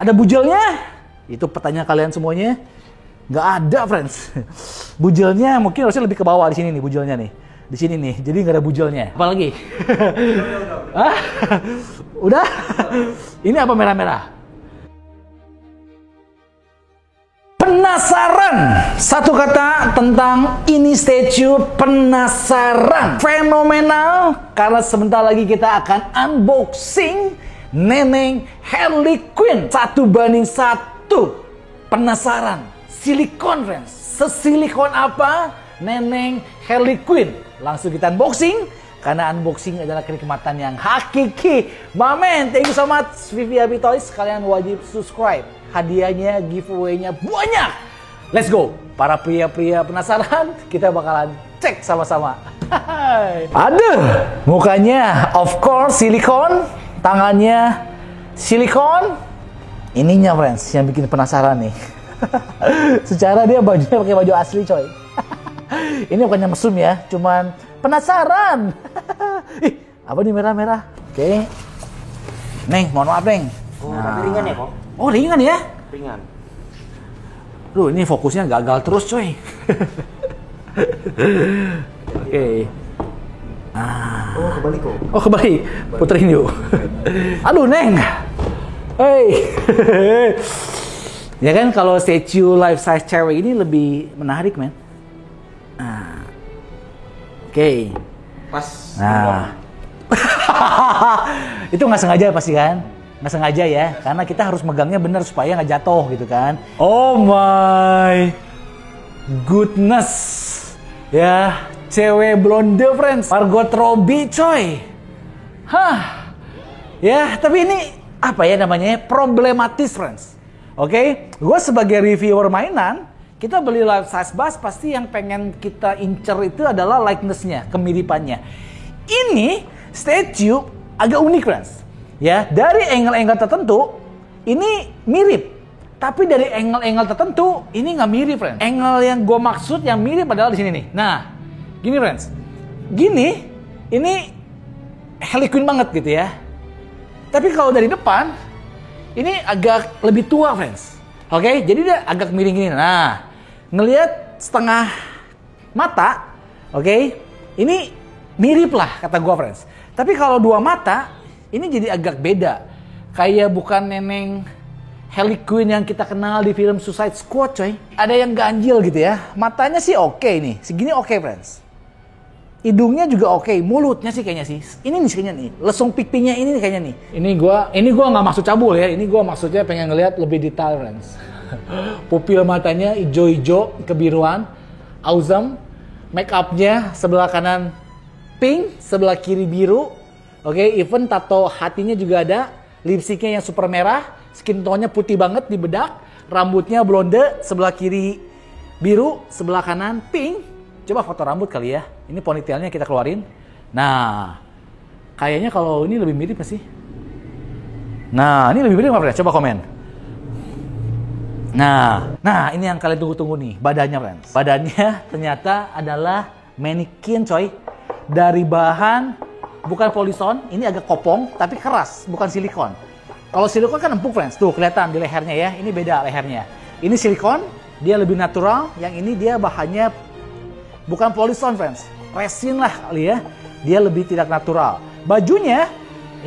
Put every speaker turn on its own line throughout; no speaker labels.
Ada bujelnya? Itu pertanyaan kalian semuanya. Nggak ada, friends. Bujelnya mungkin harusnya lebih ke bawah di sini nih, bujelnya nih. Di sini nih, jadi nggak ada bujelnya. Apalagi? Hah? Udah? Ini apa merah-merah? Penasaran. Satu kata tentang ini statue, penasaran. Fenomenal, karena sebentar lagi kita akan unboxing Neneng Harley Quinn 1:1. Penasaran? Silikon, friends. Sesilikon apa Neneng Harley Quinn? Langsung kita unboxing, karena unboxing adalah kenikmatan yang hakiki. Mamen, thank you so much Vivi Happy Toys. Kalian wajib subscribe. Hadiahnya, giveaway-nya banyak. Let's go. Para pria-pria penasaran, kita bakalan cek sama-sama. Ada mukanya, of course, silikon. Tangannya silikon. Ininya, friends, yang bikin penasaran nih. Secara dia bajunya pakai baju asli, coy. Ini bukannya mesum ya, cuman penasaran. Ih, apa nih merah-merah? Oke. Neng, mohon maaf, Neng.
Oh, tapi ringan ya, kok?
Oh, ringan ya?
Ringan.
Duh, ini fokusnya gagal terus, coy. Oke.
Oh, kebalik kok.
Oh, kembali. Puterin yuk. Aduh, Neng. Hey. Ya kan, kalau statue life size cewek ini lebih menarik, men. Oke.
Pas.
Nah. Itu nggak sengaja pasti kan? Nggak sengaja ya, karena kita harus megangnya benar supaya nggak jatuh gitu kan. Oh my goodness. Ya, cewek blonde, friends. Margot Robbie, coy. Hah. Ya, tapi ini apa ya namanya? Problematis, friends. Oke, gue sebagai reviewer mainan, kita beli life size bus, pasti yang pengen kita incer itu adalah likeness-nya, kemiripannya. Ini statue agak unik, friends. Ya, dari angle-angle tertentu ini mirip, tapi dari angle-angle tertentu ini nggak mirip, friends. Angle yang gue maksud yang mirip adalah di sini nih. Nah, gini, friends. Gini, ini Harley Quinn banget gitu ya. Tapi kalau dari depan, ini agak lebih tua, friends. Oke, jadi dia agak miring gini. Nah, ngelihat setengah mata, oke, ini mirip lah kata gue, friends. Tapi kalau dua mata, ini jadi agak beda. Kayak bukan Neneng Harley Quinn yang kita kenal di film Suicide Squad, coy. Ada yang ganjil gitu ya. Matanya sih oke nih, segini oke, friends. Hidungnya juga oke, mulutnya sih kayaknya sih. Ini nih kayaknya nih, lesung pipinya ini nih kayaknya nih. Ini gua nggak maksud cabul ya. Ini gua maksudnya pengen ngelihat lebih detail, friends. Pupil matanya hijau-hijau, kebiruan, awesome. Make up-nya sebelah kanan pink, sebelah kiri biru. Oke, even tato hatinya juga ada. Lipstiknya yang super merah, skin tone-nya putih banget di bedak, rambutnya blonde, sebelah kiri biru, sebelah kanan pink. Coba foto rambut kali ya. Ini ponytailnya kita keluarin. Nah, kayaknya kalau ini lebih mirip gak sih? Nah, ini lebih mirip apa, friends? Coba komen. Nah, ini yang kalian tunggu-tunggu nih, badannya, friends. Badannya ternyata adalah mannequin, coy. Dari bahan bukan polison, ini agak kopong, tapi keras, bukan silikon. Kalau silikon kan empuk, friends. Tuh, kelihatan di lehernya ya. Ini beda lehernya. Ini silikon, dia lebih natural. Yang ini dia bahannya bukan polison, friends. Resin lah kali ya. Dia lebih tidak natural. Bajunya,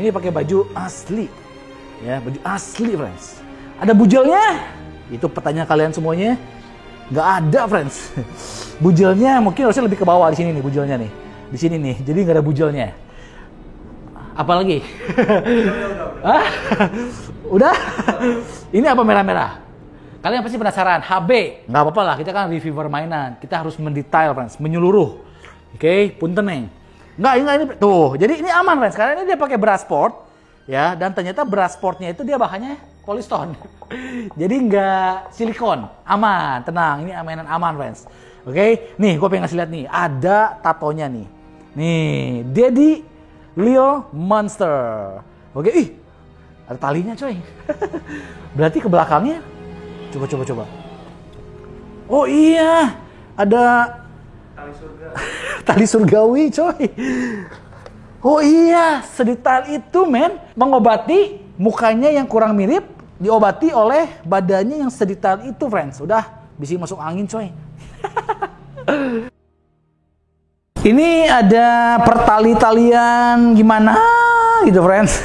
ini pakai baju asli. Ya, baju asli, friends. Ada bujelnya? Itu pertanyaan kalian semuanya. Nggak ada, friends. Bujelnya mungkin harusnya lebih ke bawah di sini nih, bujelnya nih. Di sini nih, jadi nggak ada bujelnya. Apalagi? Hah? Udah? Ini apa merah-merah? Kalian pasti penasaran. HB. Nggak apa-apa lah, kita kan reviewer mainan. Kita harus mendetail, friends. Menyeluruh. Oke, punten, Neng. Nggak, ini. Tuh, jadi ini aman, friends. Karena ini dia pakai bra sport. Ya, dan ternyata bra sportnya itu dia bahannya polystone. Jadi nggak silikon. Aman, tenang. Ini mainan aman, friends. Oke, nih gue pengen ngasih lihat nih. Ada tatonya nih. Nih, Daddy Lil Monster. Oke, ada talinya, coy. Berarti ke belakangnya. Coba. Oh iya, ada tali surga. Tali surgawi, coy. Oh iya, sedetail itu, men. Mengobati mukanya yang kurang mirip diobati oleh badannya yang sedetail itu, friends. Udah, bisa masuk angin, coy. Ini ada pertali-talian gimana gitu, friends.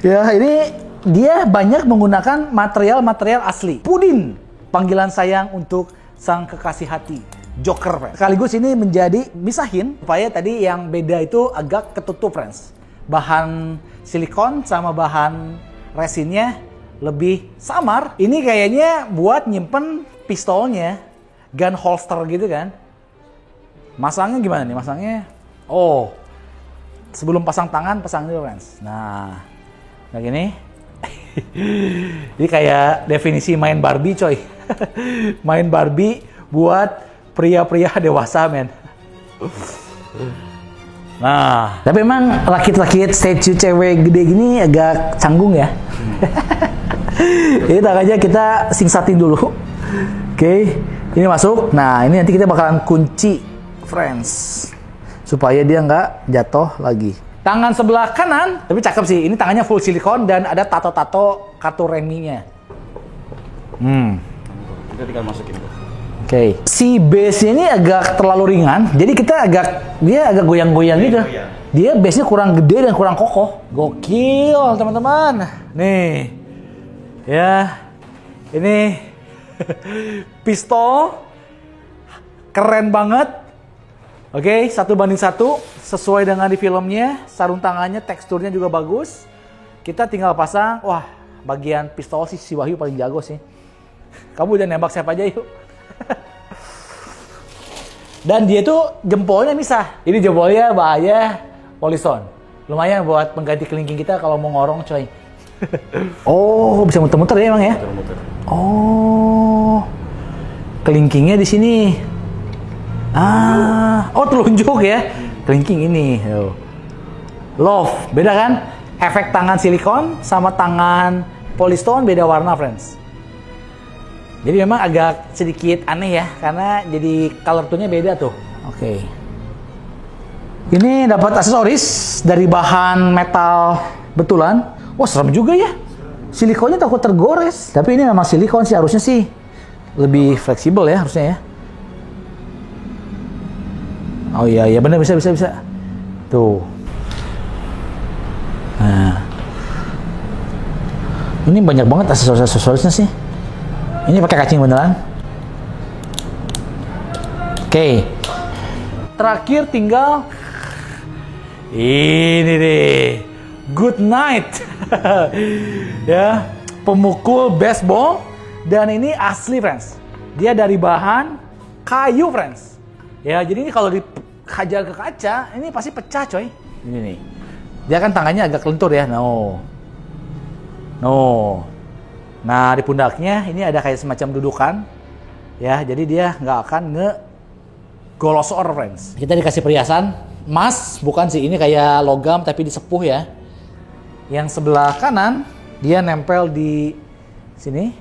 Ya, ini dia banyak menggunakan material-material asli. Pudin, panggilan sayang untuk sang kekasih hati. Joker, friends. Sekaligus ini menjadi misahin supaya tadi yang beda itu agak ketutup, friends. Bahan silikon sama bahan resinnya lebih samar. Ini kayaknya buat nyimpen pistolnya, gun holster gitu kan. Masangnya gimana nih? Masangnya, oh, sebelum pasang tangan, pasang dulu, friends. Nah, kayak gini. Ini kayak definisi main Barbie, coy. Main Barbie buat pria-pria dewasa, men. Nah, tapi emang rakit-rakit statue cewek gede gini agak canggung ya. Jadi tak aja kita singsatin dulu. Oke, ini masuk. Nah, ini nanti kita bakalan kunci, friends, supaya dia nggak jatuh lagi. Tangan sebelah kanan, tapi cakep sih. Ini tangannya full silikon dan ada tato-tato kartu reminya.
Kita tinggal masukin.
Oke. Si base ini agak terlalu ringan, jadi dia agak goyang-goyang gitu. Dia base-nya kurang gede dan kurang kokoh. Gokil, teman-teman. Nih. Ya. Ini pistol keren banget. Oke, 1:1 sesuai dengan di filmnya. Sarung tangannya, teksturnya juga bagus. Kita tinggal pasang. Wah, bagian pistol sih si Wahyu paling jago sih. Kamu udah nembak siapa aja yuk. Dan dia tuh jempolnya misah. Ini jempolnya bahaya polison. Lumayan buat pengganti kelingking kita kalau mau ngorong, coy. Oh, bisa muter-muter ya emang ya?
Muter-muter.
Oh, kelingkingnya di sini. Oh, telunjuk ya. Kelingking ini. Love, beda kan? Efek tangan silikon sama tangan polystone beda warna, friends. Jadi memang agak sedikit aneh ya, karena jadi color tone-nya beda tuh. Oke. Ini dapat aksesoris dari bahan metal betulan. Wah, serem juga ya. Silikonnya takut tergores. Tapi ini memang silikon sih, harusnya sih lebih fleksibel ya harusnya ya. Oh iya, benar, bisa. Tuh. Nah. Ini banyak banget aksesorisnya sih. Ini pakai kacing beneran. Oke. Terakhir tinggal ini deh. Good night. Ya, pemukul baseball dan ini asli, friends. Dia dari bahan kayu, friends. Ya, jadi ini kalau dihajar ke kaca, ini pasti pecah, coy. Ini nih. Dia kan tangannya agak lentur ya. No. Nah, di pundaknya ini ada kayak semacam dudukan. Ya, jadi dia nggak akan ngegolosor, friends. Kita dikasih perhiasan emas, bukan sih, ini kayak logam tapi disepuh ya. Yang sebelah kanan dia nempel di sini.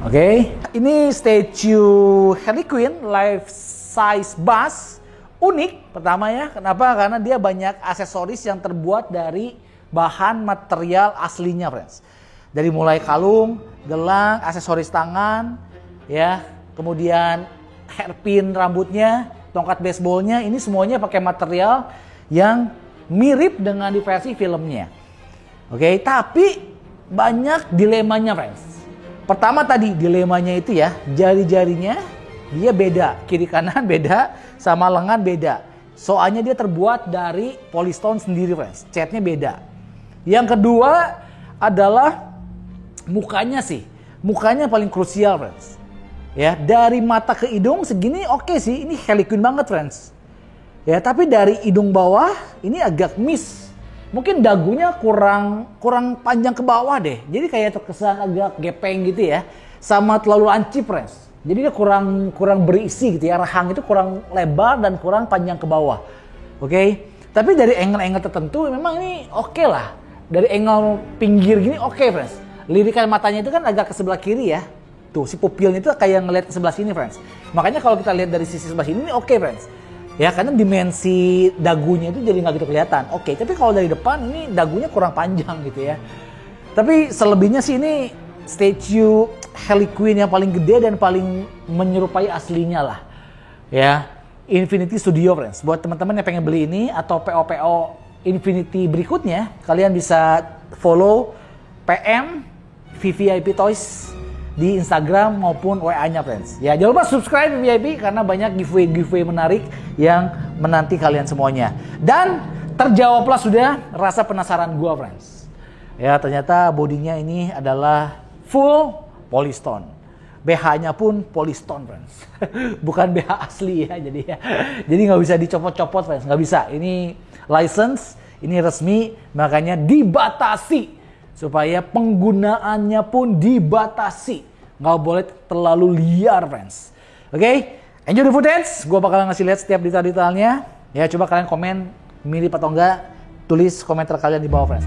Oke. Ini statue Harley Quinn life size bust. Unik pertama ya. Kenapa? Karena dia banyak aksesoris yang terbuat dari bahan material aslinya, friends. Dari mulai kalung, gelang, aksesoris tangan, ya, kemudian hairpin rambutnya, tongkat baseballnya, ini semuanya pakai material yang mirip dengan di versi filmnya. Oke, tapi banyak dilemanya, friends. Pertama tadi dilemanya itu ya, jari-jarinya dia beda, kiri kanan beda, sama lengan beda. Soalnya dia terbuat dari polystone sendiri, friends. Catnya beda. Yang kedua adalah mukanya sih. Mukanya paling krusial, friends. Ya, dari mata ke hidung segini oke sih. Ini Harley Quinn banget, friends. Ya, tapi dari hidung bawah ini agak miss. Mungkin dagunya kurang panjang ke bawah deh. Jadi kayak terkesan agak gepeng gitu ya. Sama terlalu lancip, friends. Jadi dia kurang berisi gitu ya. Rahang itu kurang lebar dan kurang panjang ke bawah. Oke. Tapi dari angle-angle tertentu memang ini oke lah. Dari angle pinggir gini oke, friends. Lirikan matanya itu kan agak ke sebelah kiri ya. Tuh, si pupilnya itu kayak ngeliat ke sebelah sini, friends. Makanya kalau kita lihat dari sisi sebelah sini ini oke, friends. Ya, karena dimensi dagunya itu jadi nggak gitu kelihatan. Oke, tapi kalau dari depan ini dagunya kurang panjang gitu ya. Tapi selebihnya sih ini statue Harley Quinn yang paling gede dan paling menyerupai aslinya lah. Ya, Infinity Studio friends. Buat teman-teman yang pengen beli ini atau PO-PO Infinity berikutnya, kalian bisa follow PM VVIP Toys di Instagram maupun WA-nya friends. Ya, jangan lupa subscribe VIP karena banyak giveaway menarik yang menanti kalian semuanya. Dan terjawablah sudah rasa penasaran gua friends. Ya, ternyata bodinya ini adalah full polystone. BH-nya pun polystone friends. Bukan BH asli ya, jadi ya. Jadi nggak bisa dicopot-copot friends, nggak bisa. Ini license, ini resmi, makanya dibatasi supaya penggunaannya pun dibatasi. Nggak boleh terlalu liar friends. Oke, enjoy the footage. Gue bakal ngasih lihat setiap detail-detailnya. Ya, coba kalian komen mirip atau enggak, tulis komentar kalian di bawah friends.